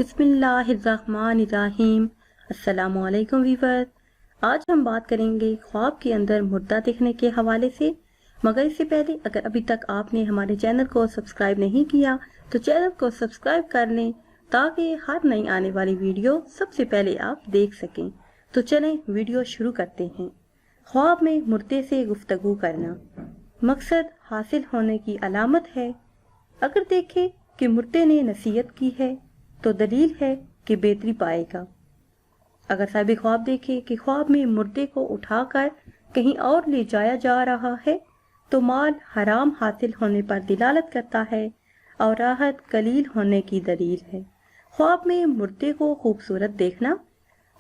بسم اللہ الرحمن الرحیم۔ السلام علیکم ویور، آج ہم بات کریں گے خواب کے اندر مردہ دیکھنے کے حوالے سے، مگر اس سے پہلے اگر ابھی تک آپ نے ہمارے چینل کو سبسکرائب نہیں کیا تو چینل کو سبسکرائب کر لیں تاکہ ہر نئی آنے والی ویڈیو سب سے پہلے آپ دیکھ سکیں۔ تو چلیں ویڈیو شروع کرتے ہیں۔ خواب میں مردے سے گفتگو کرنا مقصد حاصل ہونے کی علامت ہے۔ اگر دیکھیں کہ مردے نے نصیحت کی ہے تو دلیل ہے کہ بہتری پائے گا۔ اگر صاحب خواب دیکھے کہ خواب میں مردے کو اٹھا کر کہیں اور لے جایا جا رہا ہے تو مال حرام حاصل ہونے پر دلالت کرتا ہے اور راحت قلیل ہونے کی دلیل ہے۔ خواب میں مردے کو خوبصورت دیکھنا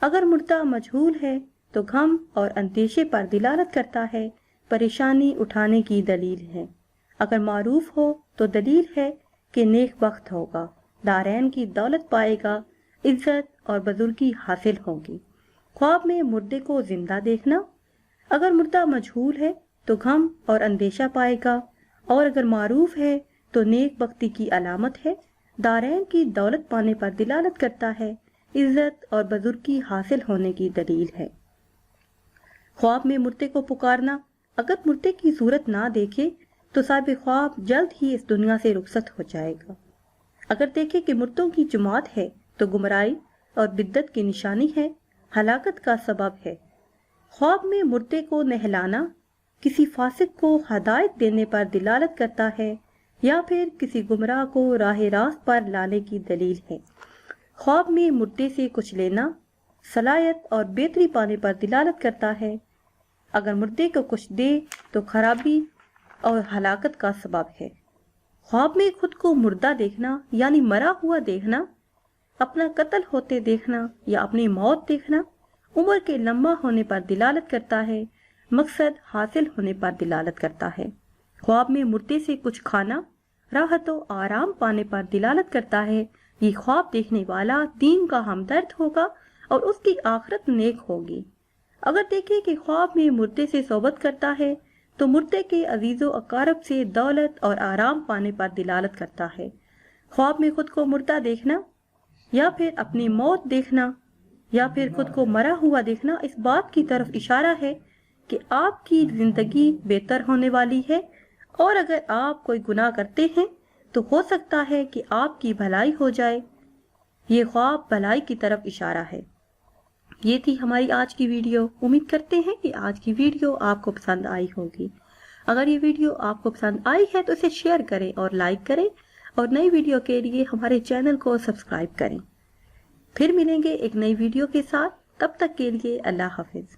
اگر مردہ مجہول ہے تو غم اور اندیشے پر دلالت کرتا ہے، پریشانی اٹھانے کی دلیل ہے۔ اگر معروف ہو تو دلیل ہے کہ نیک بخت ہوگا، دارین کی دولت پائے گا، عزت اور بزرگی حاصل ہوگی۔ خواب میں مردے کو زندہ دیکھنا اگر مردہ مجہول ہے تو غم اور اندیشہ پائے گا، اور اگر معروف ہے تو نیک بختی کی علامت ہے، دارین کی دولت پانے پر دلالت کرتا ہے، عزت اور بزرگی حاصل ہونے کی دلیل ہے۔ خواب میں مردے کو پکارنا اگر مردے کی صورت نہ دیکھے تو صاحب خواب جلد ہی اس دنیا سے رخصت ہو جائے گا۔ اگر دیکھے کہ مردوں کی جماعت ہے تو گمراہی اور بدعت کی نشانی ہے، ہلاکت کا سبب ہے۔ خواب میں مردے کو نہلانا کسی فاسق کو ہدایت دینے پر دلالت کرتا ہے یا پھر کسی گمراہ کو راہ راست پر لانے کی دلیل ہے۔ خواب میں مردے سے کچھ لینا صلاحیت اور بہتری پانے پر دلالت کرتا ہے۔ اگر مردے کو کچھ دے تو خرابی اور ہلاکت کا سبب ہے۔ خواب میں خود کو مردہ دیکھنا یعنی مرا ہوا دیکھنا، اپنا قتل ہوتے دیکھنا یا اپنی موت دیکھنا عمر کے لمبا ہونے پر دلالت کرتا ہے، مقصد حاصل ہونے پر دلالت کرتا ہے۔ خواب میں مردے سے کچھ کھانا راحت و آرام پانے پر دلالت کرتا ہے۔ یہ خواب دیکھنے والا دین کا ہمدرد ہوگا اور اس کی آخرت نیک ہوگی۔ اگر دیکھے کہ خواب میں مردے سے صحبت کرتا ہے تو مردے کے عزیز و اقارب سے دولت اور آرام پانے پر دلالت کرتا ہے۔ خواب میں خود کو مردہ دیکھنا یا پھر اپنی موت دیکھنا یا پھر خود کو مرا ہوا دیکھنا اس بات کی طرف اشارہ ہے کہ آپ کی زندگی بہتر ہونے والی ہے، اور اگر آپ کوئی گناہ کرتے ہیں تو ہو سکتا ہے کہ آپ کی بھلائی ہو جائے۔ یہ خواب بھلائی کی طرف اشارہ ہے۔ یہ تھی ہماری آج کی ویڈیو۔ امید کرتے ہیں کہ آج کی ویڈیو آپ کو پسند آئی ہوگی۔ اگر یہ ویڈیو آپ کو پسند آئی ہے تو اسے شیئر کریں اور لائک کریں، اور نئی ویڈیو کے لیے ہمارے چینل کو سبسکرائب کریں۔ پھر ملیں گے ایک نئی ویڈیو کے ساتھ، تب تک کے لیے اللہ حافظ۔